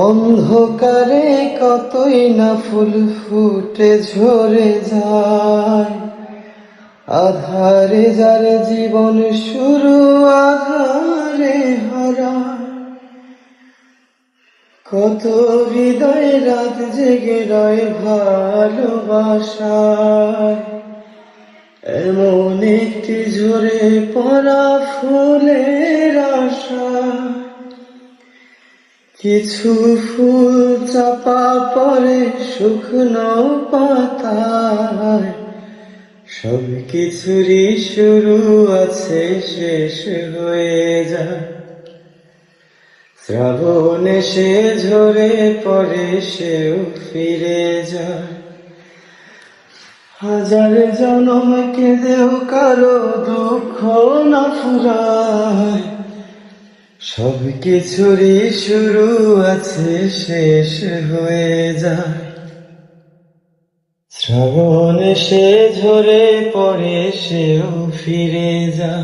অন্ধকারে কতই না ফুল ফুটে ঝরে যায়, আধারে যার জীবন শুরু আধারে হারায়। কত হৃদয় রাত জেগে রয় ভালোবাসায়, এমন একটি ঝরে পড়া ফুলের আশা। কিছু ফুল চাপা পড়ে শুকনো পাতায়, সব কিছুরই শুরু আছে শেষ হয়ে যায়। শ্রাবণ এসে ঝরে পড়ে সেও ফিরে যায়। হাজার জনম কেঁদেও কারো দুঃখ না ফুরায়, সব কিছুরই শুরু আছে শেষ হয়ে যায়। শ্রাবণ এসে ঝরে পড়ে সেও ফিরে যায়।